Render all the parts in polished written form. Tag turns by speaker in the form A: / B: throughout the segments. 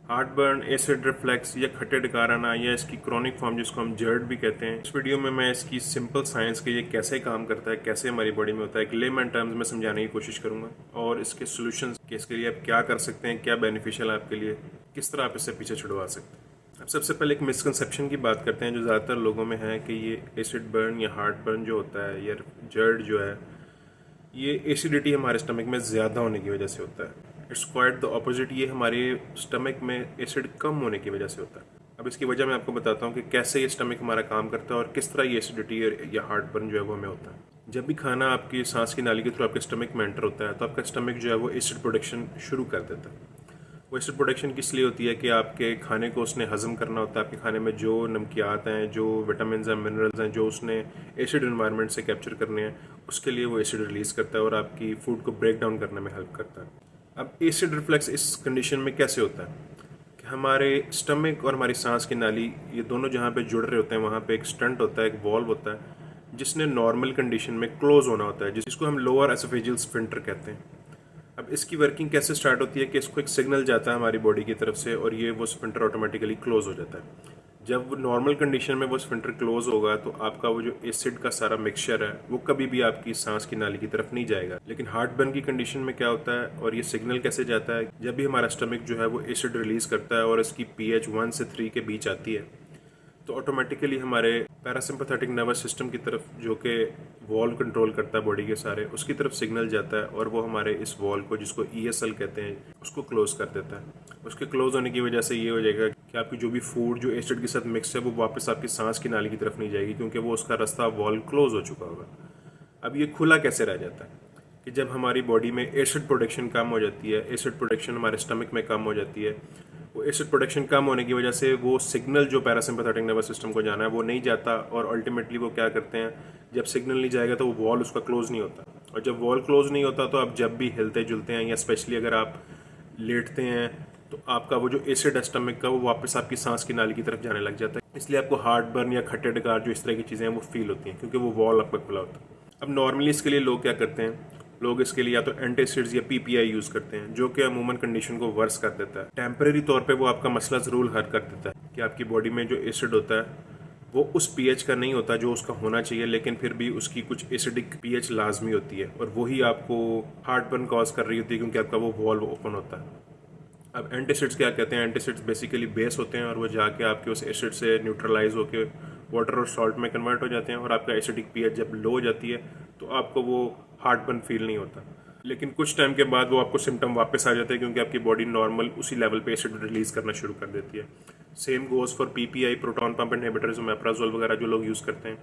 A: Heart burn, acid reflex या खट्टे डकार आना या इसकी क्रॉनिक फॉर्म जिसको हम जर्ड भी कहते हैं। इस वीडियो में मैं इसकी सिंपल साइंस के ये कैसे काम करता है, कैसे हमारी बॉडी में होता है, एक लेमैन टर्म्स में समझाने की कोशिश करूंगा और इसके सॉल्यूशंस के इसके लिए आप क्या कर सकते हैं, क्या बेनिफिशियल है आपके लिए, किस तरह आप इससे पीछे छुड़वा सकते हैं। अब सबसे पहले एक मिसकंसेप्शन की बात करते हैं जो ज़्यादातर लोगों में है कि ये एसिड बर्न या हार्ट बर्न जो होता है या जर्ड जो है ये एसिडिटी हमारे स्टमक में ज़्यादा होने की वजह से होता है। इट्स क्वाइट द ऑपोजिट, ये हमारे स्टमक में एसिड कम होने की वजह से होता है। अब इसकी वजह मैं आपको बताता हूँ कि कैसे ये स्टमक हमारा काम करता है और किस तरह ये एसिडिटी या हार्ट बर्न जो है वो हमें होता है। जब भी खाना आपकी सांस की नाली के थ्रू आपके स्टमक में एंटर होता है तो आपका स्टमक जो है वो एसिड प्रोडक्शन शुरू कर देता है। वो एसिड प्रोडक्शन किस लिए होती है कि आपके खाने को उसने हजम करना होता है। आपके खाने में जो नमकियात हैं, जो विटामिन हैं, मिनरल्स हैं, जो उसने एसिड एनवायरनमेंट से कैप्चर करने हैं, उसके लिए वो एसिड रिलीज़ करता है और आपकी फूड को ब्रेक डाउन करने में हेल्प करता है। अब एसिड रिफ्लेक्स इस कंडीशन में कैसे होता है कि हमारे स्टमक और हमारी सांस की नाली ये दोनों जहाँ पे जुड़ रहे होते हैं वहाँ पे एक स्टंट होता है, एक वॉल्व होता है जिसने नॉर्मल कंडीशन में क्लोज होना होता है, जिसको हम लोअर एसोफेजियल स्फिंक्टर कहते हैं। अब इसकी वर्किंग कैसे स्टार्ट होती है कि इसको एक सिग्नल जाता है हमारी बॉडी की तरफ से और ये वो स्फिंक्टर ऑटोमेटिकली क्लोज हो जाता है। जब नॉर्मल कंडीशन में वो स्फिंक्टर क्लोज होगा तो आपका वो जो एसिड का सारा मिक्सचर है वो कभी भी आपकी सांस की नाली की तरफ नहीं जाएगा। लेकिन हार्ट बर्न की कंडीशन में क्या होता है और ये सिग्नल कैसे जाता है, जब भी हमारा स्टमक जो है वो एसिड रिलीज करता है और इसकी pH 1 से 3 के बीच आती है तो ऑटोमेटिकली हमारे पैरासिम्पैथेटिक नर्वस सिस्टम की तरफ जो कि वॉल कंट्रोल करता है बॉडी के सारे, उसकी तरफ सिग्नल जाता है और वो हमारे इस वॉल को जिसको ESL कहते हैं उसको क्लोज कर देता है। उसके क्लोज होने की वजह से ये हो जाएगा कि आपकी जो भी फूड जो एसिड के साथ मिक्स है वो वापस आपकी सांस की नाली की तरफ नहीं जाएगी क्योंकि वो उसका रास्ता वॉल क्लोज हो चुका होगा। अब ये खुला कैसे रह जाता है कि जब हमारी बॉडी में एसिड प्रोडक्शन कम हो जाती है, एसिड प्रोडक्शन हमारे स्टमक में कम हो जाती है, वो एसिड प्रोडक्शन कम होने की वजह से वो सिग्नल जो पैरासिम्पैथेटिक नर्वस सिस्टम को जाना है वो नहीं जाता और अल्टीमेटली वो क्या करते हैं, जब सिग्नल नहीं जाएगा तो वो वॉल उसका क्लोज नहीं होता और जब वॉल क्लोज नहीं होता तो आप जब भी हिलते जुलते हैं या स्पेशली अगर आप लेटते हैं तो आपका वो जो एसिड है स्टमक का वो वापस आपकी सांस की नाली की तरफ जाने लग जाता है। इसलिए आपको हार्ट बर्न या खट्टे डकार जो इस तरह की चीज़ें हैं वो फील होती हैं क्योंकि वो वॉल आपका खुला होता है। अब नॉर्मली इसके लिए लोग क्या करते हैं, लोग इसके लिए या तो एंटासिड्स या PPI यूज करते हैं जो कि अमूमन कंडीशन को वर्स कर देता है। टेम्परेरी तौर पे वो आपका मसला जरूर हल कर देता है कि आपकी बॉडी में जो एसिड होता है वो उस pH का नहीं होता जो उसका होना चाहिए, लेकिन फिर भी उसकी कुछ एसिडिक pH लाजमी होती है और वही आपको हार्ट बर्न कॉज कर रही होती है क्योंकि आपका वो वॉल्व ओपन होता है। अब एंटासिड्स क्या कहते हैं, एंटासिड्स बेसिकली बेस होते हैं और वो जाके आपके उस एसिड से न्यूट्रलाइज होकर वाटर और सॉल्ट में कन्वर्ट हो जाते हैं और आपका एसिडिक pH जब लो हो जाती है तो आपको वो हार्ट बर्न फील नहीं होता। लेकिन कुछ टाइम के बाद वो आपको सिम्टम वापस आ जाते हैं क्योंकि आपकी बॉडी नॉर्मल उसी लेवल पे एसिड रिलीज करना शुरू कर देती है। Same goes for PPI, proton pump inhibitors, omeprazole वगैरह जो लोग यूज़ करते हैं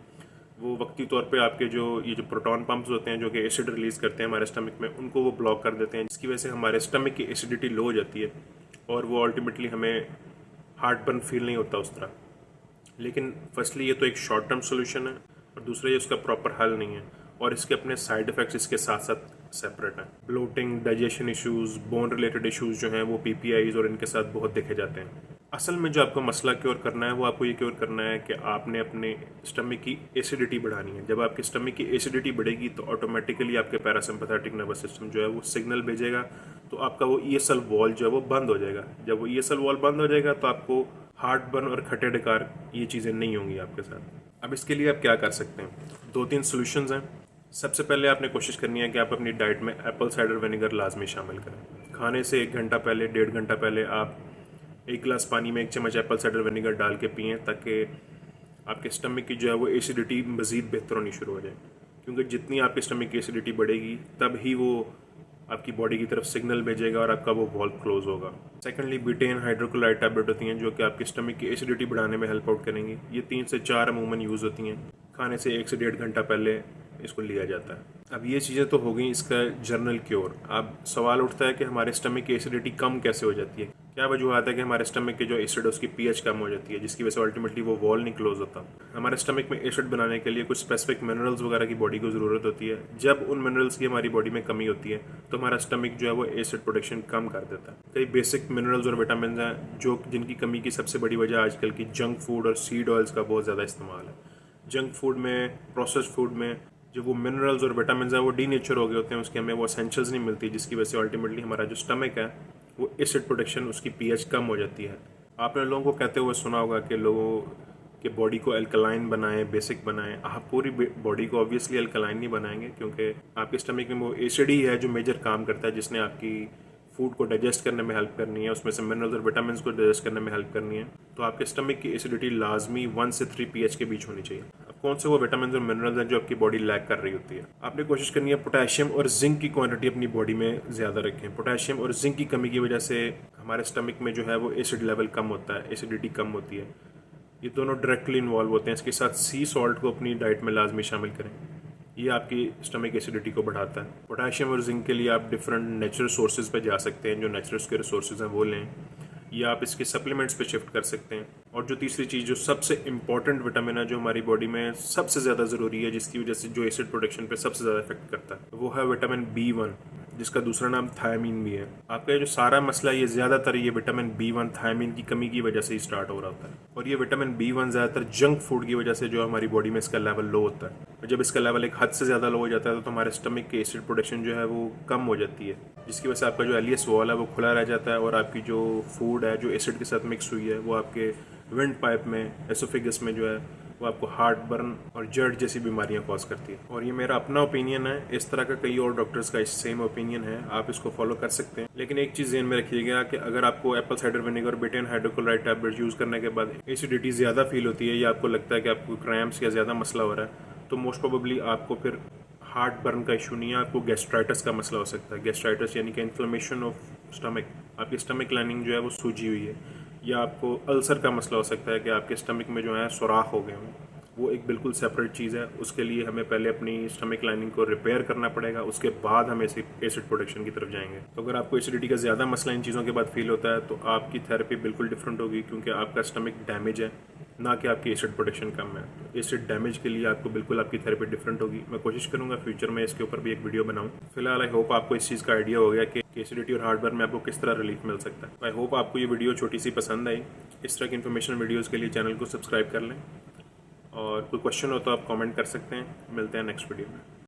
A: वो वक्ती तौर पे आपके जो प्रोटॉन पंप्स होते हैं जो कि एसिड रिलीज करते हैं हमारे स्टमक में, उनको वो ब्लॉक कर देते हैं जिसकी वजह से हमारे स्टमक की एसिडिटी लो हो जाती है और वो अल्टीमेटली हमें हार्ट बर्न फील नहीं होता उस तरह। लेकिन फर्स्टली ये तो एक शॉर्ट टर्म सोल्यूशन है और दूसरा ये उसका प्रॉपर हल नहीं है और इसके अपने साइड इफ़ेक्ट्स इसके साथ साथ सेपरेट हैं। Bloating, digestion issues, bone related issues जो हैं वो PPIs और इनके साथ बहुत देखे जाते हैं। असल में जो आपको मसला क्योर करना है वो आपको ये क्योर करना है कि आपने अपने स्टमक की एसिडिटी बढ़ानी है। जब आपके स्टमक की एसिडिटी बढ़ेगी तो ऑटोमेटिकली आपके पैरासिम्पैथेटिक नर्वस सिस्टम जो है वो सिग्नल भेजेगा तो आपका वो ESL वॉल जो है वो बंद हो जाएगा। जब वो ESL वॉल बंद हो जाएगा तो आपको हार्ट बर्न और खट्टे डकार ये चीज़ें नहीं होंगी आपके साथ। अब इसके लिए आप क्या कर सकते हैं, 2-3 सॉल्यूशंस हैं। सबसे पहले आपने कोशिश करनी है कि आप अपनी डाइट में एप्पल साइडर विनेगर लाजमी शामिल करें। खाने से 1 घंटा पहले, 1.5 घंटा पहले आप 1 गिलास पानी में 1 चम्मच एप्पल साइडर विनेगर डाल के पिएँ ताकि आपके स्टमक की जो है वो एसिडिटी मज़ीद बेहतर होनी शुरू हो जाए क्योंकि जितनी आपके स्टमक की एसिडिटी बढ़ेगी तब ही वो आपकी बॉडी की तरफ सिग्नल भेजेगा और आपका वो वॉल्व क्लोज होगा। सेकेंडली, बिटेन हाइड्रोक्लोराइड टैबलेट होती हैं जो कि आपके स्टमक की एसिडिटी बढ़ाने में हेल्प आउट करेंगी। ये 3 से 4 अमूमन यूज़ होती हैं, खाने से 1 से 1.5 घंटा पहले इसको लिया जाता है। अब ये चीज़ें तो हो गई इसका जर्नल क्योर। अब सवाल उठता है कि हमारे स्टमक की एसिडिटी कम कैसे हो जाती है, क्या वजूहत है कि हमारे स्टमक की जो एसिड है उसकी pH कम हो जाती है जिसकी वजह से अल्टीमेटली वो वॉल नहीं क्लोज होता। हमारे स्टमक में एसिड बनाने के लिए कुछ स्पेसिफिक मिनरल्स वगैरह की बॉडी को ज़रूरत होती है। जब उन मिनरल्स की हमारी बॉडी में कमी होती है तो हमारा स्टमक जो है वो एसिड प्रोडक्शन कम कर देता है। कई बेसिक मिनरल्स और विटामिन हैं जो जिनकी कमी की सबसे बड़ी वजह आजकल की जंक फूड और सीड ऑयल्स का बहुत ज़्यादा इस्तेमाल है। जंक फूड में, प्रोसेस्ड फूड में जो वो मिनरल्स और विटामिन हैं वो डीनेचर हो गए होते हैं, उसकी हमें वो एसेंशियल्स नहीं मिलती जिसकी वजह से अल्टीमेटली हमारा जो स्टमक है वो एसिड प्रोडक्शन, उसकी पीएच कम हो जाती है। आपने लोगों को कहते हुए सुना होगा कि लोगों के बॉडी को अल्कलाइन बनाएं, बेसिक बनाएं। आप पूरी बॉडी को ऑब्वियसली अल्कलाइन नहीं बनाएंगे, क्योंकि आपके स्टमक में वो एसिड ही है जो मेजर काम करता है, जिसने आपकी फूड को डाइजेस्ट करने में हेल्प करनी है, उसमें से मिनरल्स और विटामिन को डाइजेस्ट करने में हेल्प करनी है। तो आपके स्टमक की एसिडिटी लाजमी 1 से 3 pH के बीच होनी चाहिए। अब कौन से वो विटामिन और मिनरल्स हैं जो आपकी बॉडी लैक कर रही होती है? आपने कोशिश करनी है पोटेशियम और जिंक की क्वांटिटी अपनी बॉडी में ज़्यादा रखें। पोटेशियम और जिंक की कमी की वजह से हमारे स्टमक में जो है वो एसिड लेवल कम होता है, एसिडिटी कम होती है। ये दोनों डायरेक्टली इन्वॉल्व होते हैं। इसके साथ सी सॉल्ट को अपनी डाइट में लाजमी शामिल करें, ये आपकी स्टमक एसिडिटी को बढ़ाता है। पोटेशियम और जिंक के लिए आप डिफरेंट नेचुरल सोर्सेज पे जा सकते हैं, जो नेचुरल के रिसोर्सेज हैं वो लें, या आप इसके सप्लीमेंट्स पे शिफ्ट कर सकते हैं। और जो तीसरी चीज़, जो सबसे इंपॉर्टेंट विटामिन है, जो हमारी बॉडी में सबसे ज़्यादा ज़रूरी है, जिसकी वजह से जो एसिड प्रोडक्शन पे सबसे ज़्यादा इफेक्ट करता है, वो है विटामिन B1, जिसका दूसरा नाम थायमीन भी है। आपका ये जो सारा मसला है, ये ज़्यादातर ये विटामिन B1 थायमीन की कमी की वजह से ही स्टार्ट हो रहा होता है। और ये विटामिन B1 ज़्यादातर जंक फूड की वजह से जो हमारी बॉडी में इसका लेवल लो होता है। और जब इसका लेवल एक हद से ज़्यादा लो हो जाता है तो हमारे स्टमक की एसिड प्रोडक्शन जो है वो कम हो जाती है, जिसकी वजह से आपका जो एलियस वॉल है वो खुला रह जाता है, और आपकी जो फूड है जो एसिड के साथ मिक्स हुई है वो आपके विंड पाइप में, एसोफेगस में जो है वो आपको हार्ट बर्न और जर्ड जैसी बीमारियां कॉज करती है। और ये मेरा अपना ओपिनियन है, इस तरह का कई और डॉक्टर्स का इस सेम ओपिनियन है, आप इसको फॉलो कर सकते हैं। लेकिन एक चीज़ ध्यान में रखिएगा कि अगर आपको Apple cider vinegar, Batten hydrochloride tablet use करने के बाद एसिडिटी ज़्यादा फील होती है, या आपको लगता है कि आपको क्रैम्प्स या ज़्यादा मसला हो रहा है, तो मोस्ट प्रोबेबली आपको फिर हार्ट बर्न का इशू नहीं है, आपको गैस्ट्राइटिस का मसला हो सकता है। गैस्ट्राइटिस यानी कि इन्फ्लेमेशन ऑफ स्टमक, आपकी स्टमक लाइनिंग जो है वो सूजी हुई है, या आपको अल्सर का मसला हो सकता है कि आपके स्टमक में जो है सुराख हो गए हों। वो एक बिल्कुल सेपरेट चीज़ है। उसके लिए हमें पहले अपनी स्टमक लाइनिंग को रिपेयर करना पड़ेगा, उसके बाद हम एसिड प्रोडक्शन की तरफ जाएंगे। तो अगर आपको एसिडिटी का ज़्यादा मसला इन चीज़ों के बाद फील होता है तो आपकी थेरेपी बिल्कुल डिफरेंट होगी, क्योंकि आपका स्टमक डैमेज है, ना कि आपकी एसिड प्रोडक्शन कम है। तो एसिड डैमेज के लिए आपको बिल्कुल आपकी थेरेपी डिफरेंट होगी। मैं कोशिश करूंगा फ्यूचर में इसके ऊपर भी एक वीडियो बनाऊं। फिलहाल आई होप आपको इस चीज़ का आइडिया हो गया कि एसिडिटी और हार्ट बर्न में आपको किस तरह रिलीफ मिल सकता है। आई होप आपको ये वीडियो छोटी सी पसंद आई। इस तरह की इन्फॉर्मेशन वीडियोज़ के लिए चैनल को सब्सक्राइब कर लें, और कोई क्वेश्चन हो तो आप कमेंट कर सकते हैं। मिलते हैं नेक्स्ट वीडियो में।